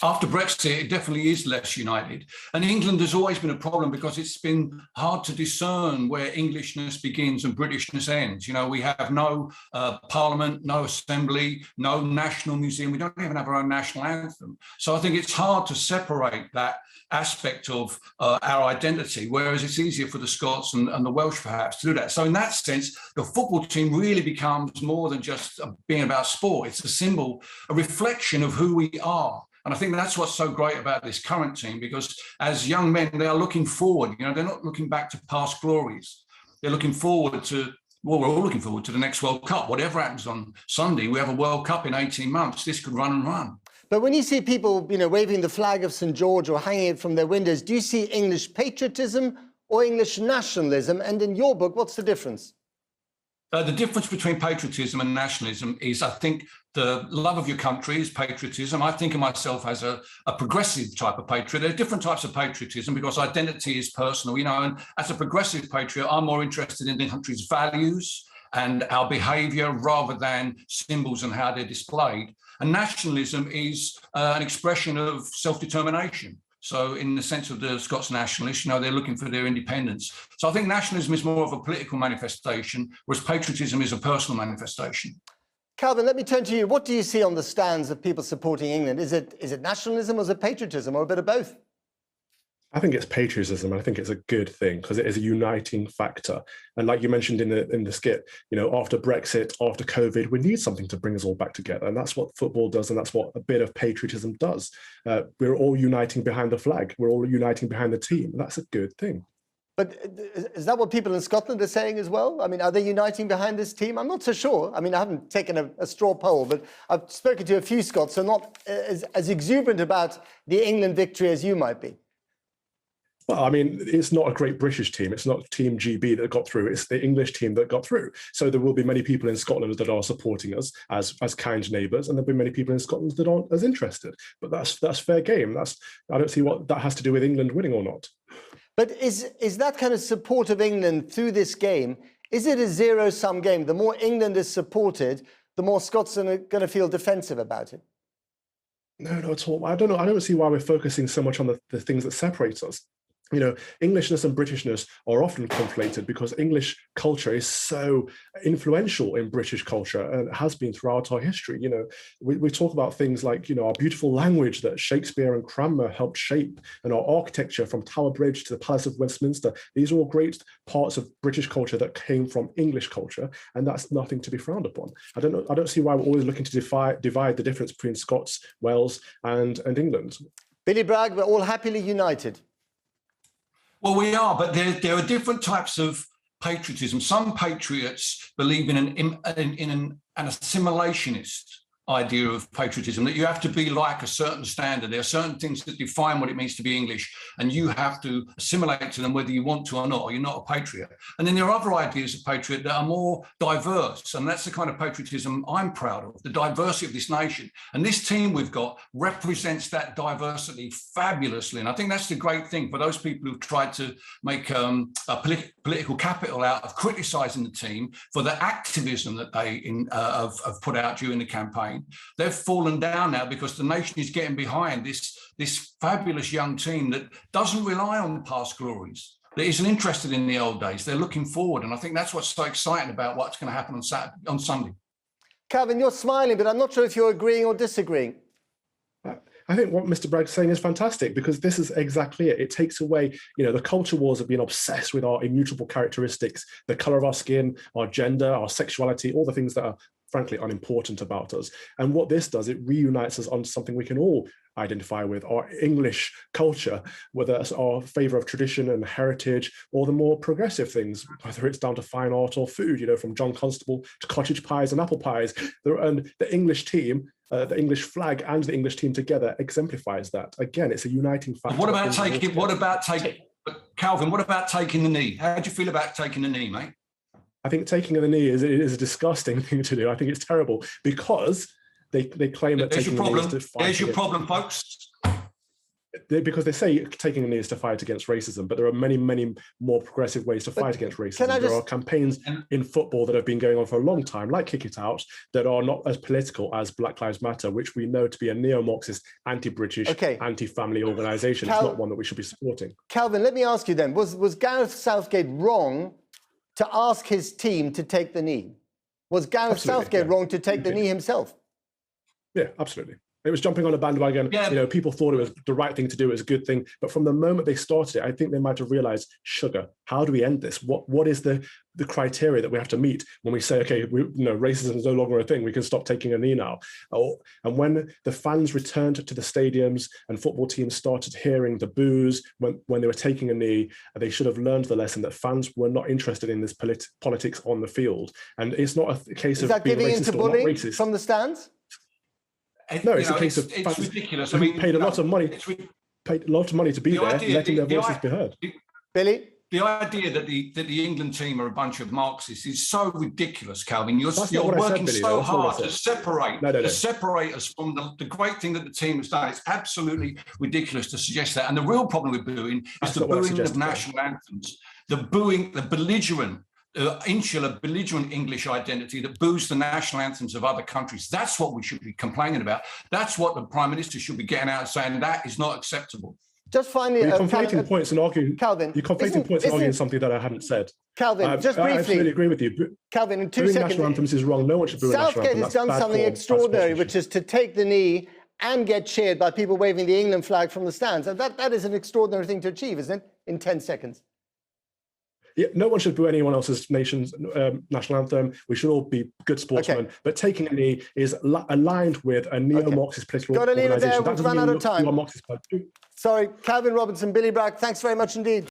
After Brexit, it definitely is less united. And England has always been a problem because it's been hard to discern where Englishness begins and Britishness ends. You know, we have no parliament, no assembly, no national museum. We don't even have our own national anthem. So I think it's hard to separate that aspect of our identity, whereas it's easier for the Scots and the Welsh perhaps to do that. So in that sense, the football team really becomes more than just being about sport. It's a symbol, a reflection of who we are. And I think that's what's so great about this current team, because as young men, they are looking forward. You know, they're not looking back to past glories. They're looking forward to, well, we're all looking forward to the next World Cup. Whatever happens on Sunday, we have a World Cup in 18 months. This could run and run. But when you see people, you know, waving the flag of St. George or hanging it from their windows, do you see English patriotism or English nationalism? And in your book, what's the difference? The difference between patriotism and nationalism is, I think, the love of your country is patriotism. I think of myself as a progressive type of patriot. There are different types of patriotism because identity is personal, you know, and as a progressive patriot, I'm more interested in the country's values and our behaviour rather than symbols and how they're displayed. And nationalism is an expression of self-determination. So in the sense of the Scots nationalists, you know, they're looking for their independence. So I think nationalism is more of a political manifestation, whereas patriotism is a personal manifestation. Calvin, let me turn to you. What do you see on the stands of people supporting England? Is it nationalism or is it patriotism or a bit of both? I think it's patriotism. I think it's a good thing because it is a uniting factor. And like you mentioned in the skit, you know, after Brexit, after COVID, we need something to bring us all back together. And that's what football does. And that's what a bit of patriotism does. We're all uniting behind the flag. We're all uniting behind the team. And that's a good thing. But is that what people in Scotland are saying as well? I mean, are they uniting behind this team? I'm not so sure. I mean, I haven't taken a straw poll, but I've spoken to a few Scots who are not as exuberant about the England victory as you might be. Well, I mean, it's not a great British team. It's not Team GB that got through. It's the English team that got through. So there will be many people in Scotland that are supporting us as kind neighbours, and there'll be many people in Scotland that aren't as interested. But that's fair game. I don't see what that has to do with England winning or not. But is that kind of support of England through this game, is it a zero-sum game? The more England is supported, the more Scots are going to feel defensive about it. No, not at all. I don't know. I don't see why we're focusing so much on the things that separate us. You know, Englishness and Britishness are often conflated because English culture is so influential in British culture and has been throughout our history. You know, we talk about things like, you know, our beautiful language that Shakespeare and Cranmer helped shape, and our architecture from Tower Bridge to the Palace of Westminster. These are all great parts of British culture that came from English culture, and that's nothing to be frowned upon. I don't see why we're always looking to divide the difference between Scots, Wales, and England. Billy Bragg, we're all happily united. Well, we are, but there are different types of patriotism. Some patriots believe in an assimilationist idea of patriotism, that you have to be like a certain standard. There are certain things that define what it means to be English, and you have to assimilate to them whether you want to or not, or you're not a patriot. And then there are other ideas of patriot that are more diverse, and that's the kind of patriotism I'm proud of, the diversity of this nation. And this team we've got represents that diversity fabulously. And I think that's the great thing for those people who've tried to make a political capital out of criticising the team for the activism that they have put out during the campaign. They've fallen down now because the nation is getting behind this fabulous young team that doesn't rely on past glories, that isn't interested in the old days. They're looking forward, and I think that's what's so exciting about what's going to happen on Sunday. Calvin, you're smiling, but I'm not sure if you're agreeing or disagreeing. I think what Mr. Bragg's saying is fantastic, because this is exactly it. It takes away, you know, the culture wars have been obsessed with our immutable characteristics, the colour of our skin, our gender, our sexuality, all the things that are frankly unimportant about us. And what this does, it reunites us on something we can all identify with, our English culture, whether it's our favour of tradition and heritage, or the more progressive things, whether it's down to fine art or food, you know, from John Constable to cottage pies and apple pies. And the English team, the English flag and the English team together exemplifies that. Again, it's a uniting factor. Calvin, what about taking the knee? How do you feel about taking the knee, mate? I think taking the knee is a disgusting thing to do. I think it's terrible because they claim that taking the knee is to fight. There's your problem, folks. because they say taking a knee is to fight against racism, but there are many, many more progressive ways to fight against racism. There are campaigns in football that have been going on for a long time, like Kick It Out, that are not as political as Black Lives Matter, which we know to be a neo-Marxist, anti-British, anti-family organisation. It's not one that we should be supporting. Calvin, let me ask you then, was Gareth Southgate wrong to ask his team to take the knee? Was Gareth Southgate wrong to take the knee himself? Yeah, absolutely. It was jumping on a bandwagon. You know, people thought it was the right thing to do. It was a good thing. But from the moment they started it, I think they might have realized, sugar, how do we end this? What is the criteria that we have to meet when we say, okay, racism is no longer a thing. We can stop taking a knee now. And when the fans returned to the stadiums and football teams started hearing the boos when they were taking a knee, they should have learned the lesson that fans were not interested in this politics on the field. And it's not a case of being racist or not racist. From the stands? No, it's a case of it's ridiculous. I mean, paid a lot of money to be there, letting their voices be heard. Billy? The idea that the England team are a bunch of Marxists is so ridiculous, Calvin. You're working so hard to separate us from the great thing that the team has done. It's absolutely ridiculous to suggest that. And the real problem with booing is the booing of national anthems, the belligerent, insular, belligerent English identity that boos the national anthems of other countries. That's what we should be complaining about. That's what the Prime Minister should be getting out and saying that is not acceptable. Just finally, you're conflating points and arguing. Calvin, you're conflating points and arguing something that I hadn't said. Calvin, just briefly. I absolutely agree with you. Calvin, in 2 seconds. National anthems is wrong. No one should boo a national anthem. Southgate has done something extraordinary, which is to take the knee and get cheered by people waving the England flag from the stands. And that is an extraordinary thing to achieve, isn't it? In 10 seconds. Yeah, no one should boo anyone else's nation's national anthem. We should all be good sportsmen. But taking a knee is aligned with a neo-Marxist political organisation. We've run out of time. Sorry, Calvin Robinson, Billy Bragg, thanks very much indeed.